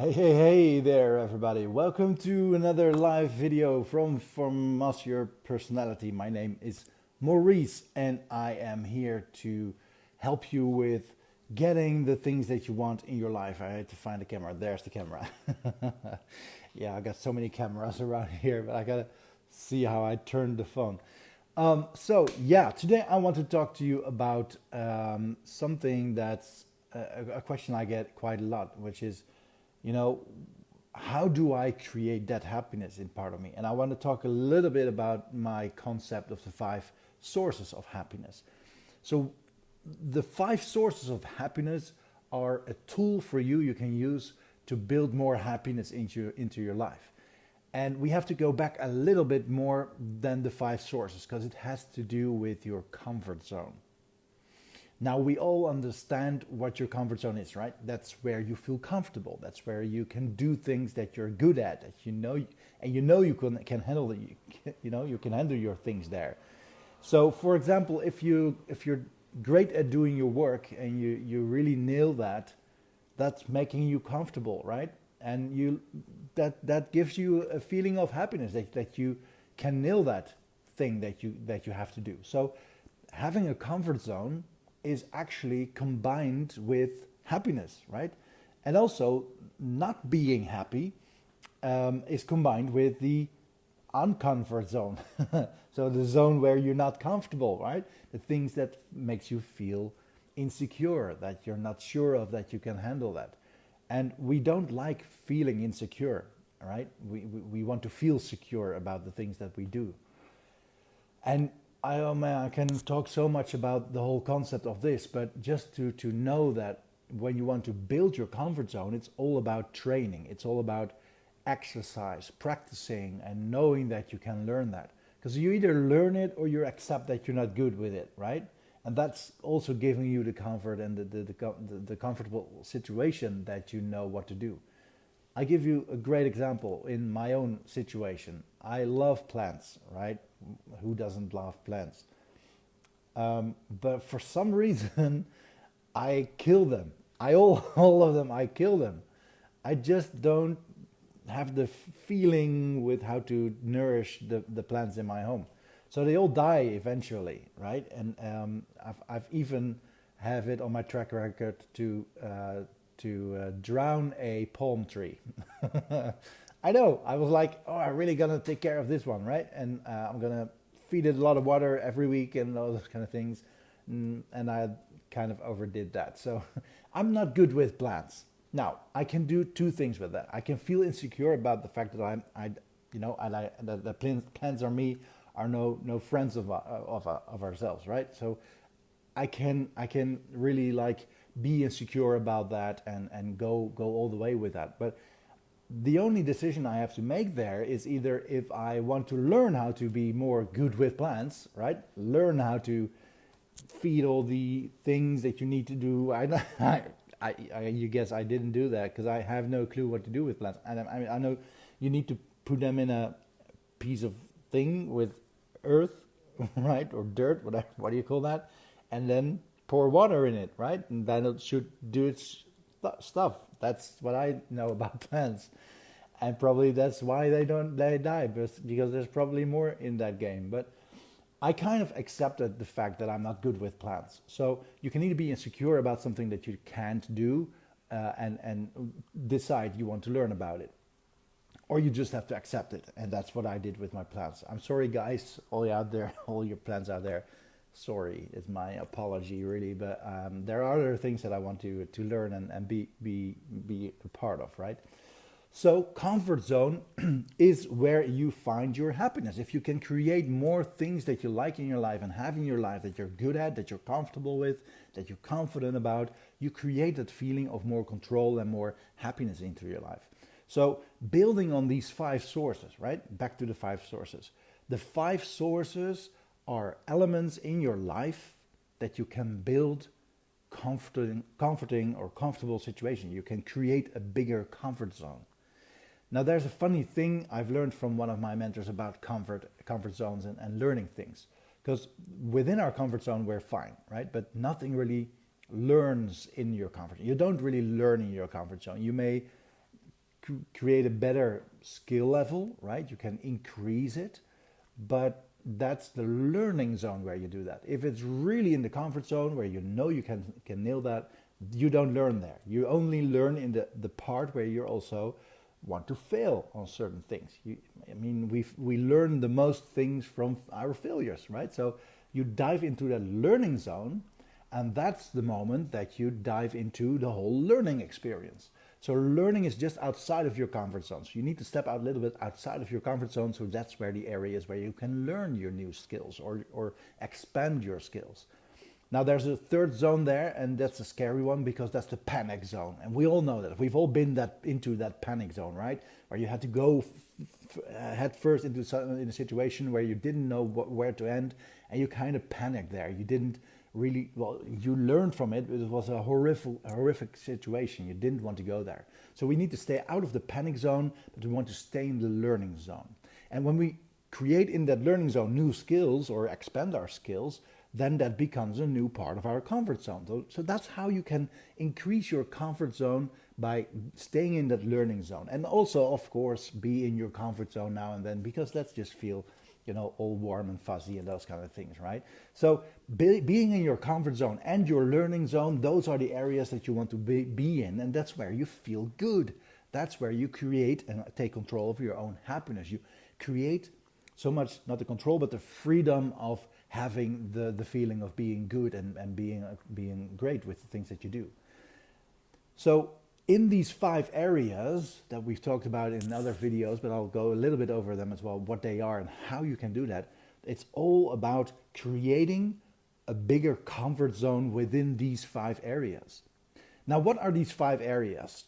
Hey there, everybody. Welcome to another live video from Master Your Personality. My name is Maurice, and I am here to help you with getting the things that you want in your life. I had to find the camera. There's the camera. Yeah, I got so many cameras around here, but I gotta see how I turn the phone. Today I want to talk to you about something that's a question I get quite a lot, which is, you know, how do I create that happiness in part of me? And I want to talk a little bit about my concept of the five sources of happiness. So, the five sources of happiness are a tool for you can use to build more happiness into your life. And we have to go back a little bit more than the five sources because it has to do with your comfort zone. Now, we all understand what your comfort zone is, right? That's where you feel comfortable. That's where you can do things that you're good at, that you know, and you know you can handle it. You can handle your things there. So, for example, if you're great at doing your work and you really nail that, that's making you comfortable, right? And that gives you a feeling of happiness that you can nail that thing that you have to do. So, having a comfort zone is actually combined with happiness, right? And also, not being happy is combined with the uncomfort zone. So the zone where you're not comfortable, right? The things that makes you feel insecure, that you're not sure of, that you can handle that. And we don't like feeling insecure, right? We want to feel secure about the things that we do. And oh man, I can talk so much about the whole concept of this, but just to know that when you want to build your comfort zone, it's all about training. It's all about exercise, practicing, and knowing that you can learn that. Because you either learn it or you accept that you're not good with it, right? And that's also giving you the comfort and the comfortable situation that you know what to do. I give you a great example in my own situation. I love plants, right? Who doesn't love plants? But for some reason, I kill them. All of them, I kill them. I just don't have the feeling with how to nourish the plants in my home. So they all die eventually, right? And I've even have it on my track record to drown a palm tree. I know. I was like, oh, I'm really gonna take care of this one, right? And I'm gonna feed it a lot of water every week and all those kind of things. And I kind of overdid that. So I'm not good with plants. Now I can do two things with that. I can feel insecure about the fact that the plants are me are no friends of ourselves, right? So I can really like be insecure about that and go all the way with that. But the only decision I have to make there is either if I want to learn how to be more good with plants, right? Learn how to feed all the things that you need to do. You guess I didn't do that because I have no clue what to do with plants. And I know you need to put them in a piece of thing with earth, right, or dirt, whatever. What do you call that? And then pour water in it, right? And then it should do its stuff. That's what I know about plants, and probably that's why they die, because there's probably more in that game. But I kind of accepted the fact that I'm not good with plants. So you can either be insecure about something that you can't do, and decide you want to learn about it, or you just have to accept it, and that's what I did with my plants. I'm sorry, guys, all you out there, all your plants out there. Sorry, it's my apology, really, but there are other things that I want to learn and be a part of, right? So, comfort zone is where you find your happiness. If you can create more things that you like in your life and have in your life that you're good at, that you're comfortable with, that you're confident about, you create that feeling of more control and more happiness into your life. So, building on these five sources, right? Back to the five sources. The five sources are elements in your life that you can build comforting or comfortable situation. You can create a bigger comfort zone. Now, there's a funny thing I've learned from one of my mentors about comfort zones and learning things. Because within our comfort zone, we're fine, right? But nothing really learns in your comfort zone. You don't really learn in your comfort zone. You may create a better skill level, right? You can increase it, but that's the learning zone where you do that. If it's really in the comfort zone where you know you can nail that, you don't learn there. You only learn in the part where you also want to fail on certain things. I mean, we learn the most things from our failures, right? So you dive into that learning zone, and that's the moment that you dive into the whole learning experience. So learning is just outside of your comfort zone. So you need to step out a little bit outside of your comfort zone. So that's where the area is where you can learn your new skills or expand your skills. Now there's a third zone there, and that's a scary one because that's the panic zone. And we all know that. We've all been into that panic zone, right? Where you had to go head first into in a situation where you didn't know where to end, and you kind of panicked there. You didn't really, well, you learned from it, but it was a horrific situation. You didn't want to go there. So we need to stay out of the panic zone, but we want to stay in the learning zone. And when we create in that learning zone new skills or expand our skills, then that becomes a new part of our comfort zone. So that's how you can increase your comfort zone, by staying in that learning zone. And also, of course, be in your comfort zone now and then, because let's just feel, all warm and fuzzy and those kind of things, right? So being in your comfort zone and your learning zone, those are the areas that you want to be in, and that's where you feel good. That's where you create and take control of your own happiness. You create so much, not the control, but the freedom of having the feeling of being good and being great with the things that you do. So in these 5 areas that we've talked about in other videos, but I'll go a little bit over them as well, what they are and how you can do that, it's all about creating a bigger comfort zone within these 5 areas. Now, what are these 5 areas?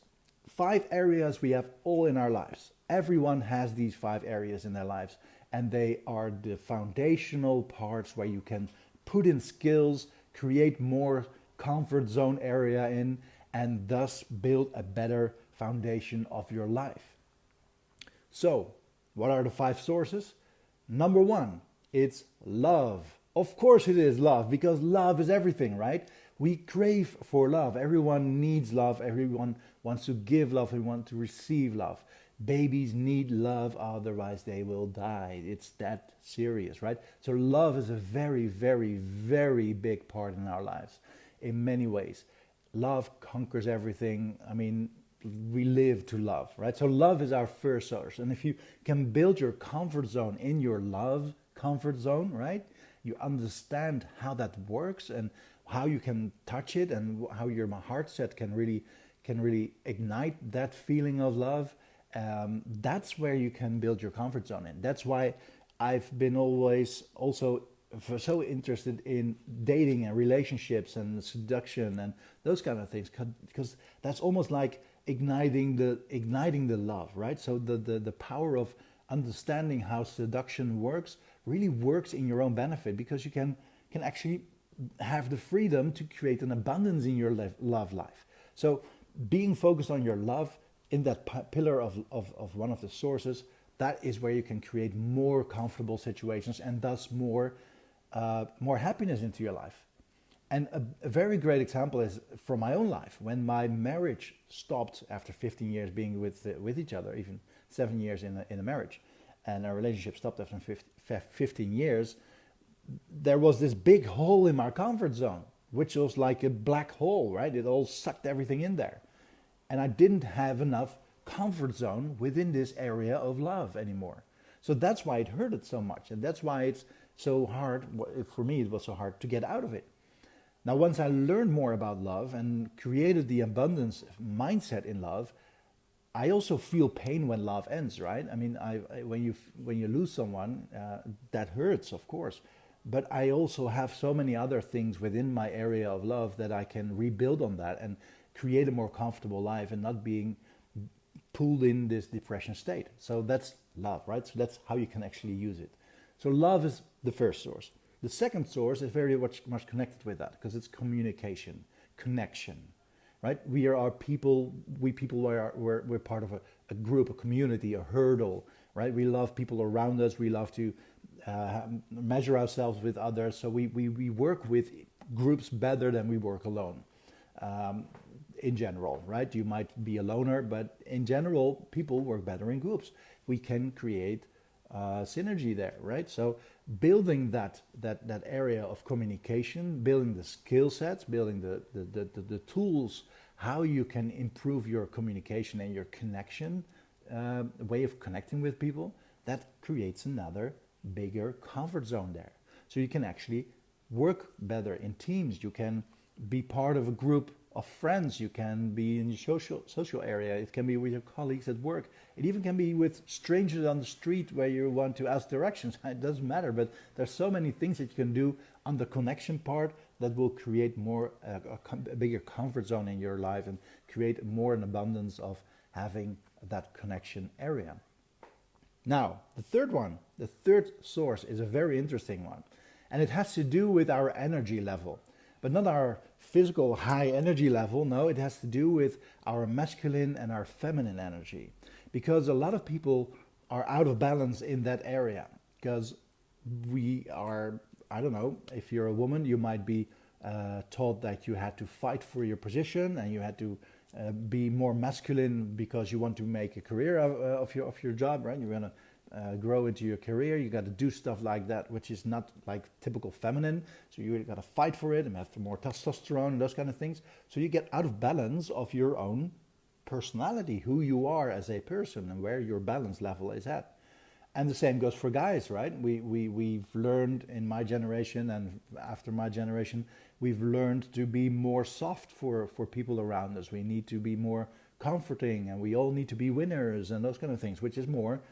5 areas we have all in our lives. Everyone has these 5 areas in their lives, and they are the foundational parts where you can put in skills, create more comfort zone area in, and thus build a better foundation of your life. So, what are the 5 sources? Number 1, it's love. Of course it is love, because love is everything, right? We crave for love. Everyone needs love. Everyone wants to give love. Everyone wants to receive love. Babies need love, otherwise they will die. It's that serious, right? So love is a very, very, very big part in our lives in many ways. Love conquers everything. I mean, we live to love, right? So love is our first source. And if you can build your comfort zone in your love comfort zone, right? You understand how that works and how you can touch it and how your heart set can really ignite that feeling of love. That's where you can build your comfort zone in. That's why I've been always also so interested in dating and relationships and seduction and those kind of things, because that's almost like igniting the love, right? So the power of understanding how seduction works really works in your own benefit, because you can actually have the freedom to create an abundance in your love life. So being focused on your love in that pillar of one of the sources, that is where you can create more comfortable situations and thus more happiness into your life. And a very great example is from my own life. When my marriage stopped after 15 years being with each other, even 7 years in a marriage, and our relationship stopped after 15 years, there was this big hole in my comfort zone, which was like a black hole, right? It all sucked everything in there. And I didn't have enough comfort zone within this area of love anymore. So that's why it hurted so much. And that's why it's so hard, for me it was so hard to get out of it. Now, once I learned more about love and created the abundance mindset in love, I also feel pain when love ends, right? I mean, when you lose someone, that hurts, of course. But I also have so many other things within my area of love that I can rebuild on that and create a more comfortable life and not being pulled in this depression state. So that's love, right? So that's how you can actually use it. So love is the first source. The second source is very much connected with that, because it's communication, connection, right? We're part of a group, a community, a hurdle, right? We love people around us. We love to measure ourselves with others. So we work with groups better than we work alone. in general, right? You might be a loner, but in general, people work better in groups. We can create synergy there, right? So building that area of communication, building the skill sets, building the tools, how you can improve your communication and your connection, way of connecting with people, that creates another bigger comfort zone there. So you can actually work better in teams. You can be part of a group of friends. You can be in your social area. It can be with your colleagues at work. It even can be with strangers on the street where you want to ask directions. It doesn't matter, but there's so many things that you can do on the connection part that will create more a bigger comfort zone in your life and create more an abundance of having that connection area. Now, the third source is a very interesting one, and it has to do with our energy level, but not our physical high energy level. No, it has to do with our masculine and our feminine energy, because a lot of people are out of balance in that area because we are, I don't know, if you're a woman, you might be taught that you had to fight for your position and you had to be more masculine because you want to make a career of your job, right? You want to grow into your career. You got to do stuff like that, which is not like typical feminine. So you got to fight for it and have more testosterone and those kind of things. So you get out of balance of your own personality, who you are as a person and where your balance level is at. And the same goes for guys, right? We've learned in my generation and after my generation, we've learned to be more soft for people around us. We need to be more comforting and we all need to be winners and those kind of things, which is more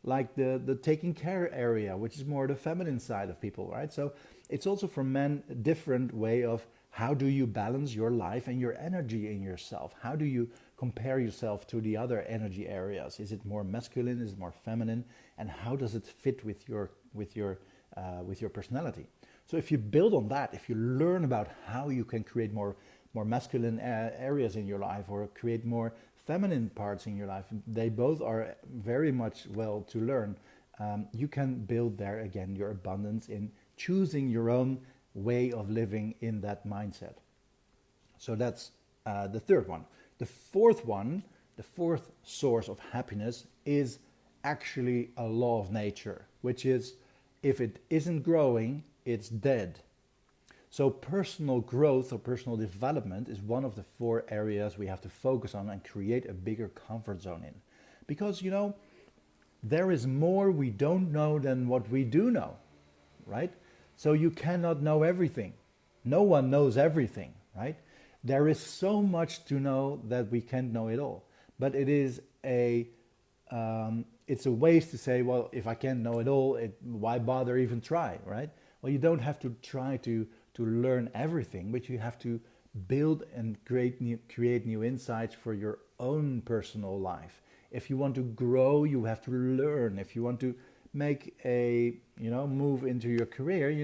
like the taking care area, which is more the feminine side of people, right? So it's also for men a different way of how do you balance your life and your energy in yourself? How do you compare yourself to the other energy areas? Is it more masculine? Is it more feminine? And how does it fit with your personality? So if you build on that, if you learn about how you can create more masculine areas in your life or create more feminine parts in your life, they both are very much well to learn. You can build there again your abundance in choosing your own way of living in that mindset. So that's the third one. The fourth source of happiness is actually a law of nature, which is if it isn't growing, it's dead. So personal growth or personal development is one of the 4 areas we have to focus on and create a bigger comfort zone in. Because, there is more we don't know than what we do know, right? So you cannot know everything. No one knows everything, right? There is so much to know that we can't know it all. But it is it's a waste to say, well, if I can't know it all, why bother even try, right? Well, you don't have to try to learn everything, but you have to build and create new insights for your own personal life. If you want to grow, you have to learn. If you want to make a move into your career, you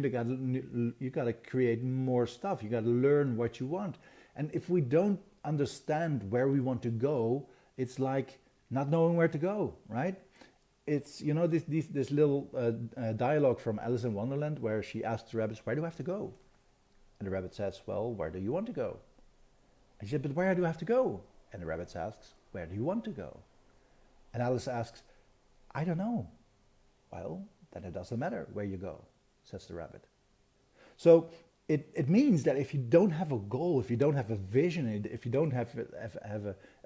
got to create more stuff. You got to learn what you want. And if we don't understand where we want to go, it's like not knowing where to go, right? It's this little dialogue from Alice in Wonderland where she asks the rabbits, "Where do I have to go?" And the rabbit says, "Well, where do you want to go?" And she said, "But where do I have to go?" And the rabbit asks, "Where do you want to go?" And Alice asks, "I don't know." "Well, then it doesn't matter where you go," says the rabbit. So it means that if you don't have a goal, if you don't have a vision, if you don't have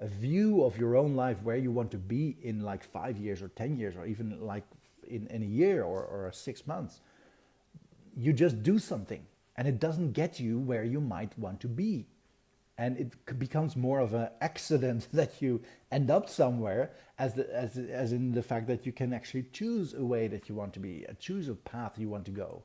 a view of your own life where you want to be in like 5 years or 10 years or even like in a year or 6 months, you just do something and it doesn't get you where you might want to be. And it becomes more of an accident that you end up somewhere as in the fact that you can actually choose a way that you want to be, choose a path you want to go.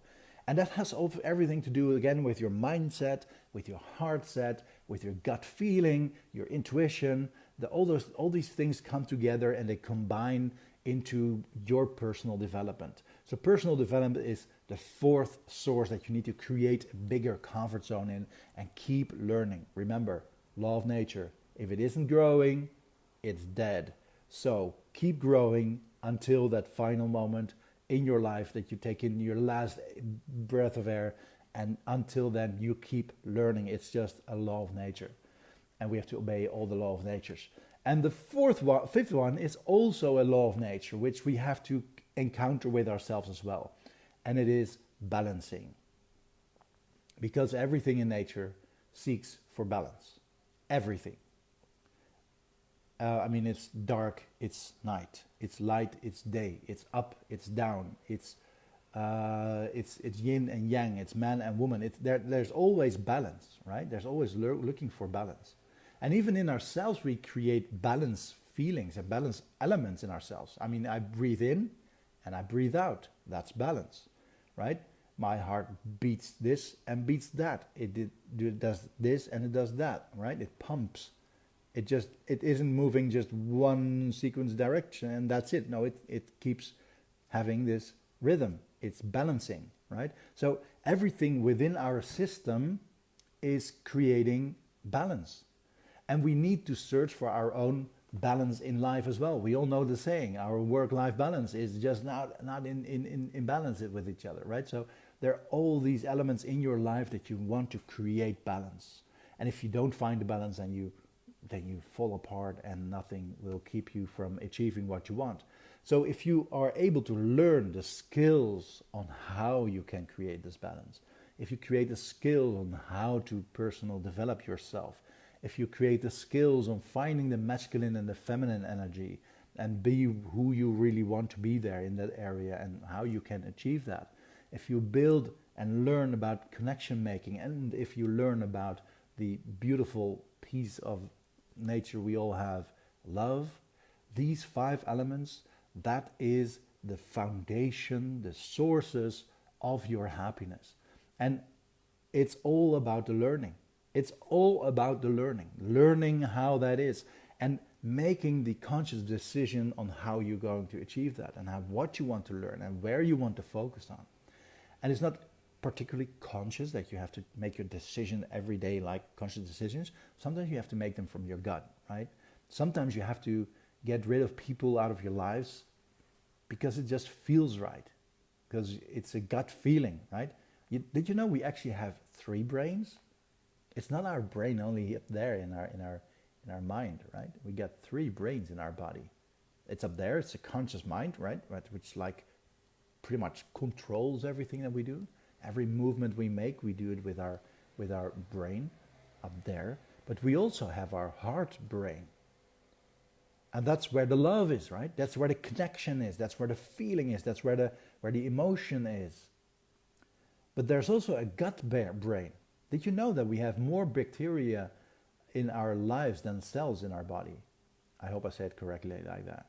And that has everything to do again with your mindset, with your heart set, with your gut feeling, your intuition. All these things come together and they combine into your personal development. So personal development is the 4th source that you need to create a bigger comfort zone in and keep learning. Remember, law of nature. If it isn't growing, it's dead. So keep growing until that final moment in your life that you take in your last breath of air, and until then you keep learning. It's just a law of nature. and we have to obey all the law of nature. And the fifth one is also a law of nature, which we have to encounter with ourselves as well. And it is balancing. Because everything in nature seeks for balance. Everything. It's dark, it's night. It's light, it's day. It's up, it's down. It's yin and yang. It's man and woman. There's always balance, right? There's always looking for balance. And even in ourselves, we create balance feelings and balance elements in ourselves. I breathe in and I breathe out. That's balance, right? My heart beats this and beats that. It does this and it does that, right? It pumps. It isn't moving just one sequence direction and that's it. No, it keeps having this rhythm. It's balancing, right? So everything within our system is creating balance. And we need to search for our own balance in life as well. We all know the saying, our work-life balance is just not in balance with each other, right? So there are all these elements in your life that you want to create balance. And if you don't find the balance, then you fall apart and nothing will keep you from achieving what you want. So if you are able to learn the skills on how you can create this balance, if you create the skills on how to personal develop yourself, if you create the skills on finding the masculine and the feminine energy and be who you really want to be there in that area and how you can achieve that, if you build and learn about connection making, and if you learn about the beautiful piece of nature we all have, love, these 5 elements, that is the foundation, the sources of your happiness. And it's all about the learning. It's all about the learning how that is, and making the conscious decision on how you're going to achieve that and what you want to learn and where you want to focus on. And it's not particularly conscious that you have to make your decision every day like conscious decisions. Sometimes you have to make them from your gut, right? Sometimes you have to get rid of people out of your lives because it just feels right, because it's a gut feeling, right? Did you know we actually have 3 brains? It's not our brain only up there in our mind, right? We got 3 brains in our body. It's up there. It's a conscious mind, right? Which like pretty much controls everything that we do. Every movement we make, we do it with our brain up there. But we also have our heart brain. And that's where the love is, right? That's where the connection is. That's where the feeling is. That's where the emotion is. But there's also a gut brain. Did you know that we have more bacteria in our lives than cells in our body? I hope I said it correctly like that.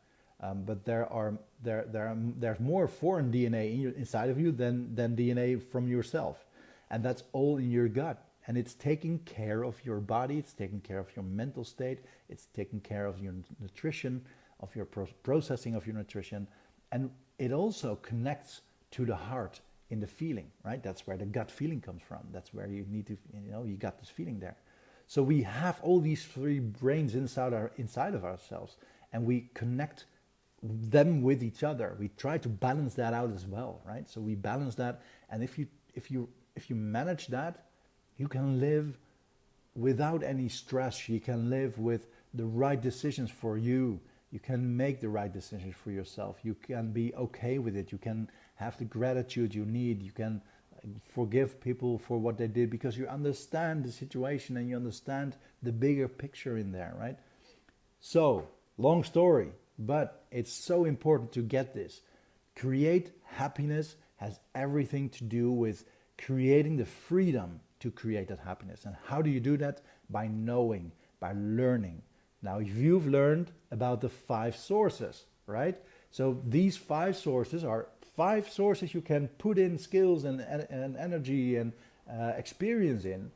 But there's more foreign DNA inside of you than DNA from yourself. And that's all in your gut. And it's taking care of your body. It's taking care of your mental state. It's taking care of your nutrition, of your processing of your nutrition. And it also connects to the heart in the feeling, right? That's where the gut feeling comes from. That's where you need to, you got this feeling there. So we have all these 3 brains inside of ourselves, and we connect them with each other. We try to balance that out as well, right? So we balance that, and if you manage that, you can live without any stress. You can live with the right decisions for you. You can make the right decisions for yourself. You can be okay with it. You can have the gratitude you need. You can forgive people for what they did because you understand the situation and you understand the bigger picture in there, right? So, long story, but it's so important to get this. Create happiness has everything to do with creating the freedom to create that happiness. And how do you do that? By knowing, by learning. Now, if you've learned about the 5 sources, right? So these 5 sources are 5 sources you can put in skills and energy and experience in,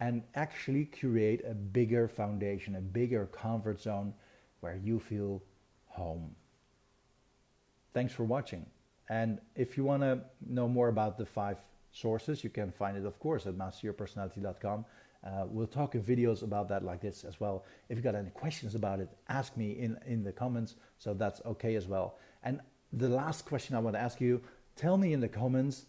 and actually create a bigger foundation, a bigger comfort zone where you feel home. Thanks for watching. And if you want to know more about the 5 sources, you can find it, of course, at masteryourpersonality.com. We'll talk in videos about that like this as well. If you got any questions about it, ask me in the comments, so that's okay as well. And the last question I want to ask you, tell me in the comments,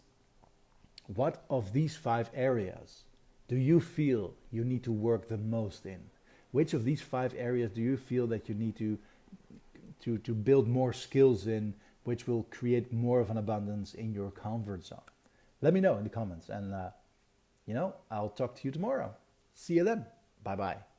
what of these 5 areas do you feel you need to work the most in? which of these 5 areas do you feel that you need to build more skills in, which will create more of an abundance in your comfort zone? Let me know in the comments, and I'll talk to you tomorrow. See you then. Bye bye.